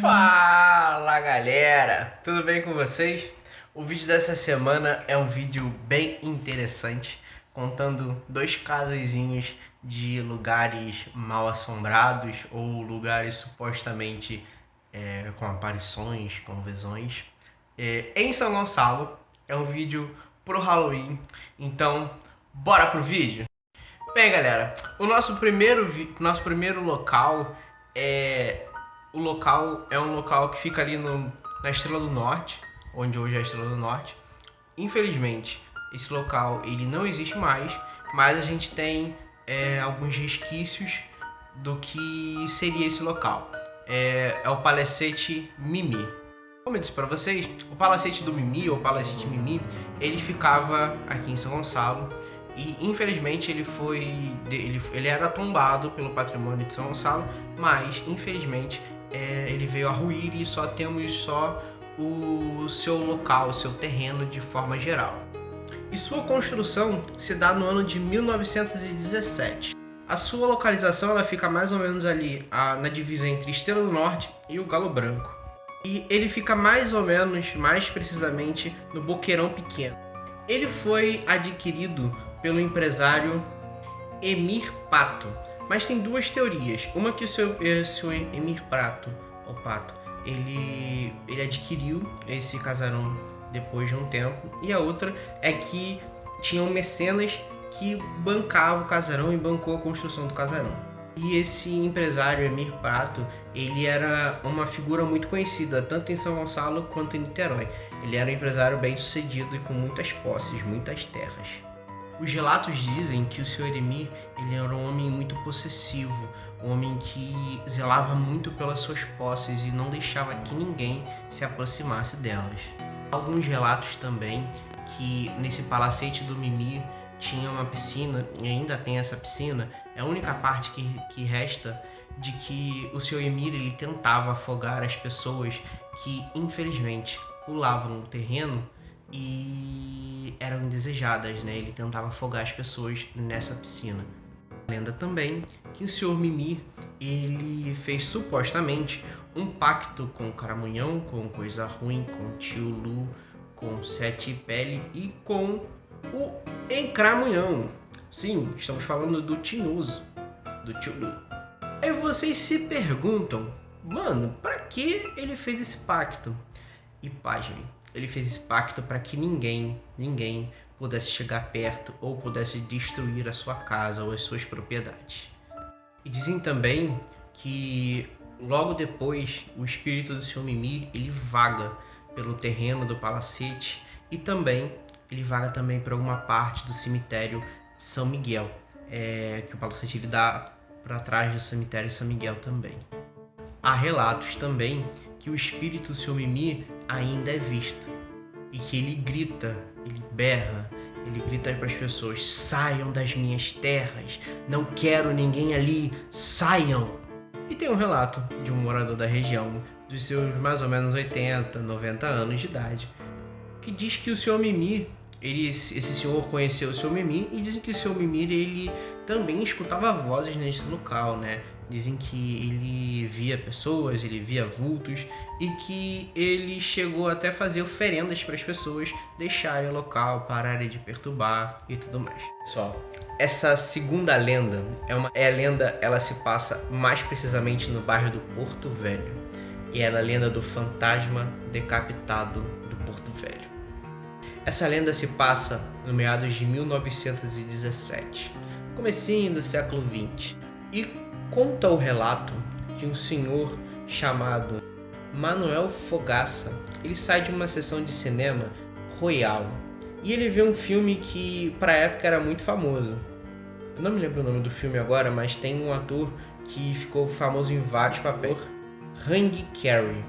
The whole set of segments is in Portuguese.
Fala galera, tudo bem com vocês? O vídeo dessa semana é um vídeo bem interessante, contando dois casozinhos de lugares mal assombrados ou lugares supostamente com aparições, com visões, em São Gonçalo. É um vídeo pro Halloween, então bora pro vídeo? Bem galera, o nosso primeiro local é um local que fica ali na Estrela do Norte, onde hoje é a Estrela do Norte. Infelizmente, esse local ele não existe mais, mas a gente tem alguns resquícios do que seria esse local. É o Palacete Mimi. Como eu disse para vocês, o Palacete do Mimi, ou Palacete Mimi, ele ficava aqui em São Gonçalo. E infelizmente ele era tombado pelo patrimônio de São Gonçalo, mas infelizmente ele veio a ruir e só temos o seu local, o seu terreno de forma geral. E sua construção se dá no ano de 1917. A sua localização ela fica mais ou menos ali na divisa entre Estrela do Norte e o Galo Branco. E ele fica mais precisamente no Boqueirão Pequeno. Ele foi adquirido pelo empresário Emir Pato, mas tem duas teorias. Uma que o seu Emir Pato, ele adquiriu esse casarão depois de um tempo, e a outra é que tinham mecenas que bancavam o casarão e bancou a construção do casarão. E esse empresário Emir Pato, ele era uma figura muito conhecida tanto em São Gonçalo quanto em Niterói. Ele era um empresário bem sucedido e com muitas posses, muitas terras. Os relatos dizem que o Sr. Emir ele era um homem muito possessivo, um homem que zelava muito pelas suas posses e não deixava que ninguém se aproximasse delas. Há alguns relatos também que nesse palacete do Mimi tinha uma piscina, e ainda tem essa piscina. É a única parte que resta de que o Sr. Emir ele tentava afogar as pessoas que infelizmente pulavam no terreno e eram indesejadas, né? Ele tentava afogar as pessoas nessa piscina. Lenda também que o Sr. Mimi ele fez supostamente um pacto com o Caramunhão, com Coisa Ruim, com o Tio Lu, com Sete Pele e com o Encramunhão. Sim, estamos falando do Tinhoso, do Tio Lu. Aí vocês se perguntam, mano, para que ele fez esse pacto? E pasmem, ele fez esse pacto para que ninguém pudesse chegar perto ou pudesse destruir a sua casa ou as suas propriedades. E dizem também que logo depois o espírito do Sr. Mimi ele vaga pelo terreno do palacete e também ele vaga também por alguma parte do cemitério São Miguel, que o palacete ele dá para trás do cemitério São Miguel também. Há relatos também que o espírito do Sr. Mimi ainda é visto e que ele grita, ele berra, ele grita para as pessoas: saiam das minhas terras, não quero ninguém ali, saiam! E tem um relato de um morador da região, dos seus mais ou menos 80, 90 anos de idade, que diz que o Sr. Mimi, esse senhor conheceu o Sr. Mimi e dizem que o Sr. Mimi ele também escutava vozes nesse local, né? Dizem que ele via pessoas, ele via vultos e que ele chegou até a fazer oferendas para as pessoas deixarem o local, pararem de perturbar e tudo mais. Pessoal, essa segunda lenda ela se passa mais precisamente no bairro do Porto Velho e é a lenda do fantasma decapitado do Porto Velho. Essa lenda se passa no meados de 1917, comecinho do século 20, e conta o relato que um senhor chamado Manuel Fogaça, ele sai de uma sessão de cinema Royal e ele vê um filme que para a época era muito famoso. Eu não me lembro o nome do filme agora, mas tem um ator que ficou famoso em vários papéis, Hank Carey.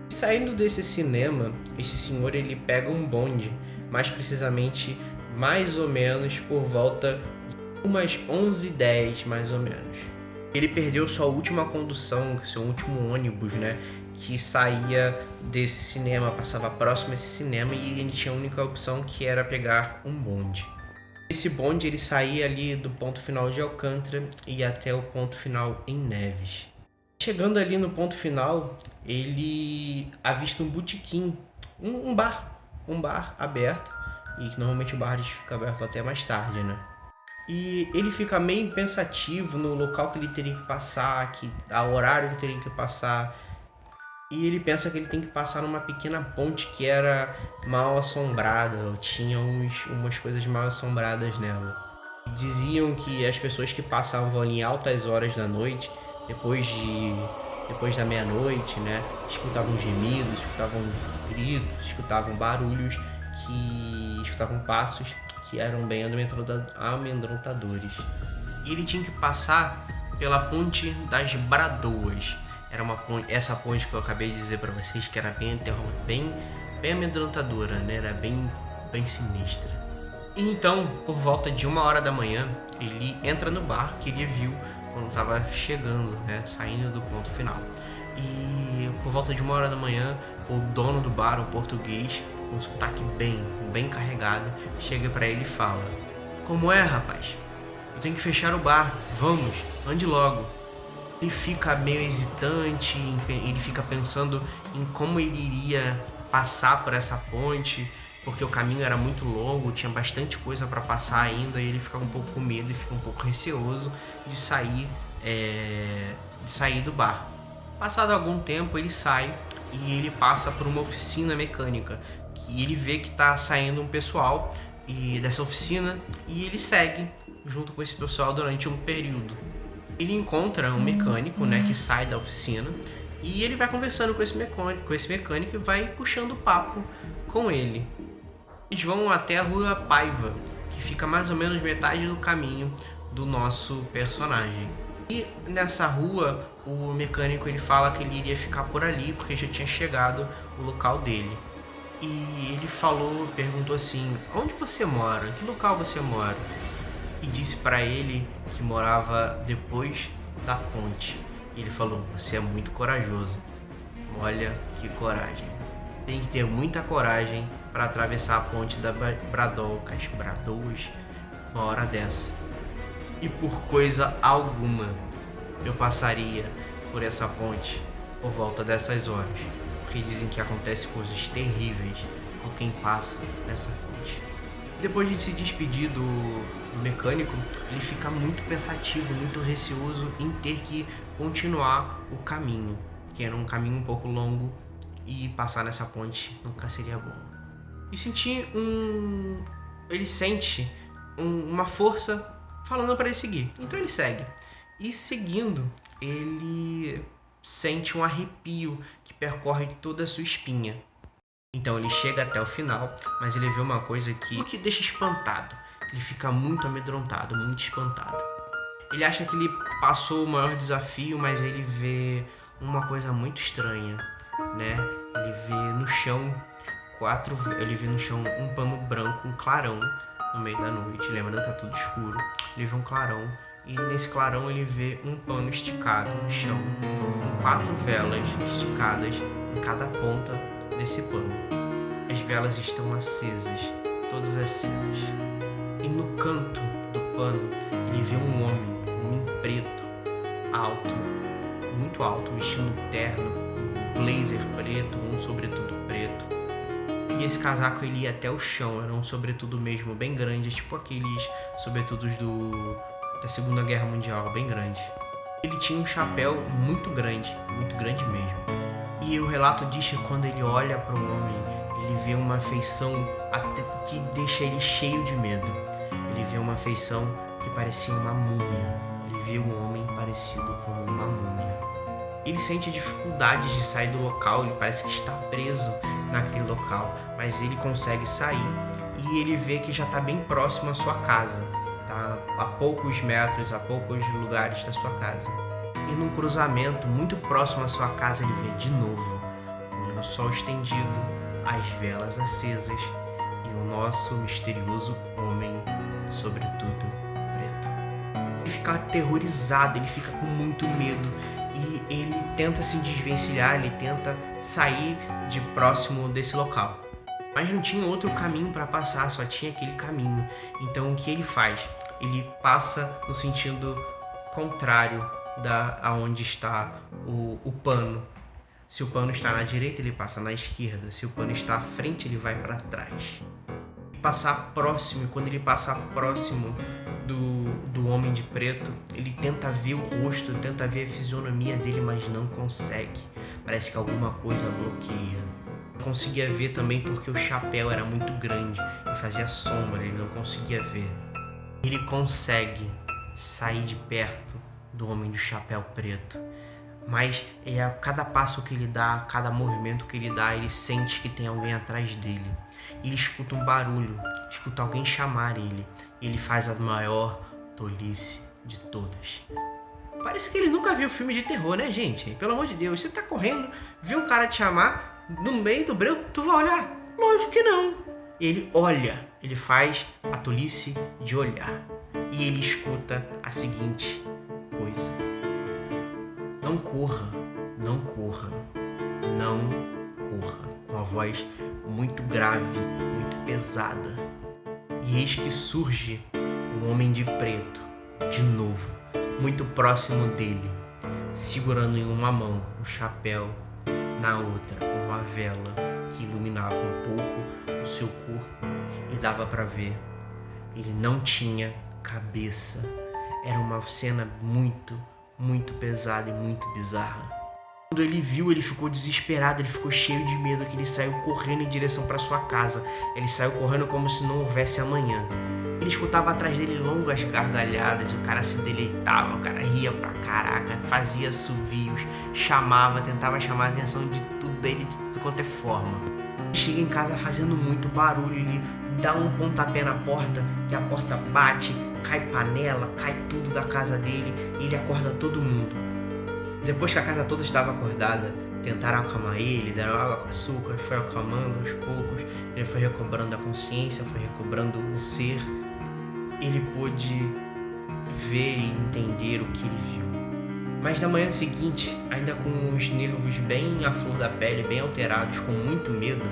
Saindo desse cinema, esse senhor ele pega um bonde, mais precisamente mais ou menos por volta de umas 11h10 mais ou menos. Ele perdeu sua última condução, seu último ônibus, né, que saía desse cinema, passava próximo a esse cinema e ele tinha a única opção que era pegar um bonde. Esse bonde ele saía ali do ponto final de Alcântara e ia até o ponto final em Neves. Chegando ali no ponto final, ele avista um botequim, um bar aberto, e que normalmente o bar fica aberto até mais tarde, né? E ele fica meio pensativo no local que ele teria que passar, a horário que teria que passar. E ele pensa que ele tem que passar numa pequena ponte que era mal assombrada, ou tinha umas coisas mal assombradas nela. Diziam que as pessoas que passavam ali em altas horas da noite, depois da meia-noite, né, escutavam gemidos, escutavam gritos, escutavam barulhos, escutavam passos que eram bem amedrontadores. E ele tinha que passar pela ponte das Bradoas. Era essa ponte que eu acabei de dizer para vocês que era bem amedrontadora, né? Era bem sinistra. E então, por volta de 1h da manhã, ele entra no bar que ele viu quando estava chegando, né? Saindo do ponto final. E por volta de 1h da manhã, o dono do bar, um português, com um sotaque bem carregado, chega para ele e fala: "Como é, rapaz? Eu tenho que fechar o bar. Vamos, ande logo." Ele fica meio hesitante, ele fica pensando em como ele iria passar por essa ponte, porque o caminho era muito longo, tinha bastante coisa para passar ainda, e ele fica um pouco com medo e fica um pouco receoso de sair do bar. Passado algum tempo, ele sai e ele passa por uma oficina mecânica, que ele vê que está saindo um pessoal dessa oficina, e ele segue junto com esse pessoal durante um período. Ele encontra um mecânico, né, que sai da oficina, e ele vai conversando com esse mecânico e vai puxando papo com ele. Eles vão até a Rua Paiva, que fica mais ou menos metade do caminho do nosso personagem. E nessa rua, o mecânico ele fala que ele iria ficar por ali porque já tinha chegado o local dele. E ele perguntou assim: "Onde você mora? Que local você mora?" E disse para ele que morava depois da ponte. E ele falou: "Você é muito corajoso." Olha que coragem. Tem que ter muita coragem para atravessar a ponte das Bradoas uma hora dessa. E por coisa alguma eu passaria por essa ponte por volta dessas horas, porque dizem que acontecem coisas terríveis com quem passa nessa ponte. Depois de se despedir do mecânico, ele fica muito pensativo, muito receoso em ter que continuar o caminho, que era um caminho um pouco longo, e passar nessa ponte nunca seria bom. Ele sente uma força falando para ele seguir, então ele segue. E seguindo, ele sente um arrepio que percorre toda a sua espinha. Então ele chega até o final, mas ele vê uma coisa que deixa espantado. Ele fica muito amedrontado, muito espantado. Ele acha que ele passou o maior desafio, mas ele vê uma coisa muito estranha, né? Ele vê no chão um pano branco, um clarão no meio da noite. Lembrando que tá tudo escuro. Ele vê um clarão, e nesse clarão ele vê um pano esticado no chão, com 4 velas esticadas em cada ponta desse pano. As velas estão acesas, todas acesas. E no canto do pano ele vê um homem preto, alto, muito alto, vestindo um terno, um blazer preto, um sobretudo preto. E esse casaco ele ia até o chão, era um sobretudo mesmo bem grande, tipo aqueles sobretudos da Segunda Guerra Mundial, bem grande. Ele tinha um chapéu muito grande mesmo. E o relato diz que quando ele olha para o homem, ele vê uma feição que deixa ele cheio de medo. Ele vê uma feição que parecia uma múmia. Ele vê um homem parecido com uma múmia. Ele sente dificuldades de sair do local, ele parece que está preso naquele local, mas ele consegue sair e ele vê que já está bem próximo à sua casa, tá? A poucos metros, a poucos lugares da sua casa. E num cruzamento muito próximo à sua casa ele vê de novo o lençol estendido, as velas acesas e o nosso misterioso homem, sobretudo preto. Ele fica aterrorizado, ele fica com muito medo e ele tenta se desvencilhar, ele tenta sair de próximo desse local. Mas não tinha outro caminho para passar, só tinha aquele caminho. Então o que ele faz? Ele passa no sentido contrário aonde está o pano. Se o pano está na direita, ele passa na esquerda. Se o pano está à frente, ele vai para trás. Passar próximo, quando ele passa próximo do homem de preto, ele tenta ver o rosto, tenta ver a fisionomia dele, mas não consegue. Parece que alguma coisa bloqueia. Não conseguia ver também porque o chapéu era muito grande e fazia sombra, ele não conseguia ver. Ele consegue sair de perto do homem do chapéu preto, mas a cada passo que ele dá, cada movimento que ele dá, ele sente que tem alguém atrás dele. Ele escuta um barulho, escuta alguém chamar ele. Ele faz a maior tolice de todas. Parece que ele nunca viu filme de terror, né, gente? Pelo amor de Deus, você tá correndo, viu um cara te chamar no meio do breu, tu vai olhar? Lógico que não. Ele olha, ele faz a tolice de olhar. E ele escuta a seguinte coisa: não corra, não corra, não corra. Com a voz muito grave, muito pesada. E eis que surge um homem de preto, de novo, muito próximo dele, segurando em uma mão um chapéu, na outra uma vela que iluminava um pouco o seu corpo e dava para ver. Ele não tinha cabeça. Era uma cena muito, muito pesada e muito bizarra. Quando ele viu, ele ficou desesperado, ele ficou cheio de medo, que ele saiu correndo em direção para sua casa. Ele saiu correndo como se não houvesse amanhã. Ele escutava atrás dele longas gargalhadas, o cara se deleitava, o cara ria pra caraca, fazia assovios, chamava, tentava chamar a atenção de tudo dele de tudo quanto é forma. Ele chega em casa fazendo muito barulho, ele dá um pontapé na porta, que a porta bate, cai panela, cai tudo da casa dele e ele acorda todo mundo. Depois que a casa toda estava acordada, tentaram acalmar ele, deram água com açúcar, foi acalmando aos poucos, ele foi recobrando a consciência, foi recobrando o ser. Ele pôde ver e entender o que ele viu. Mas na manhã seguinte, ainda com os nervos bem à flor da pele, bem alterados, com muito medo,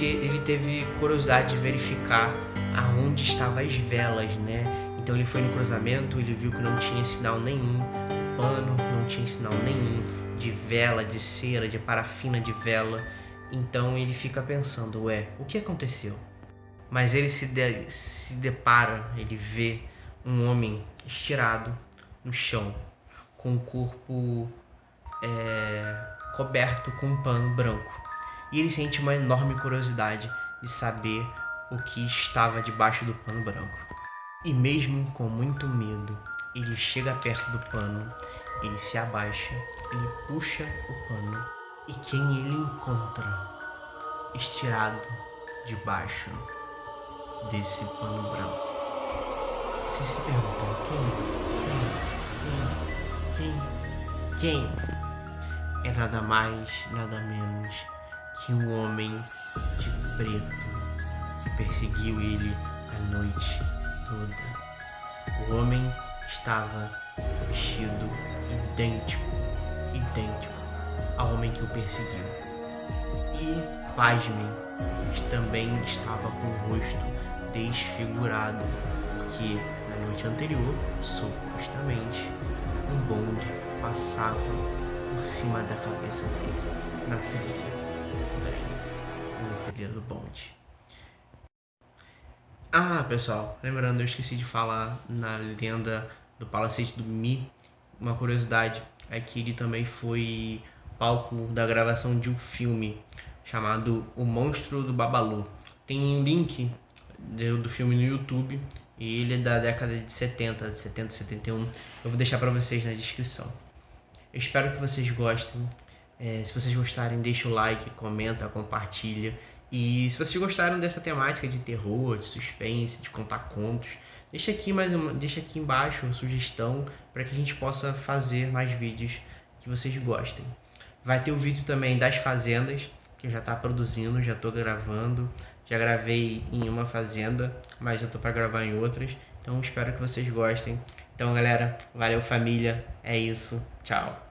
ele teve curiosidade de verificar aonde estavam as velas, né? Então ele foi no cruzamento, ele viu que não tinha sinal nenhum, pano, não tinha sinal nenhum de vela, de cera, de parafina de vela. Então ele fica pensando, o que aconteceu? Mas ele se depara, ele vê um homem estirado no chão, com o corpo coberto com um pano branco. E ele sente uma enorme curiosidade de saber o que estava debaixo do pano branco. E mesmo com muito medo, ele chega perto do pano, ele se abaixa, ele puxa o pano e quem ele encontra estirado debaixo desse pano branco? Você se perguntam quem? É nada mais, nada menos que um homem de preto que perseguiu ele a noite toda. O homem estava vestido idêntico ao homem que o perseguiu. E, pasmem, também estava com o rosto desfigurado, porque na noite anterior, supostamente, um bonde passava por cima da cabeça dele, na trilha do bonde. Ah, pessoal, lembrando, eu esqueci de falar na lenda do Palacete do Mi, uma curiosidade é que ele também foi palco da gravação de um filme chamado O Monstro do Babalu. Tem um link do filme no YouTube e ele é da década de 70, 71. Eu vou deixar para vocês na descrição. Eu espero que vocês gostem. Se vocês gostarem, deixa o like, comenta, compartilha. E se vocês gostaram dessa temática de terror, de suspense, de contar contos, deixa aqui embaixo uma sugestão para que a gente possa fazer mais vídeos que vocês gostem. Vai ter o vídeo também das fazendas, que eu já tá produzindo, já tô gravando. Já gravei em uma fazenda, mas já tô para gravar em outras. Então espero que vocês gostem. Então galera, valeu família, é isso, tchau.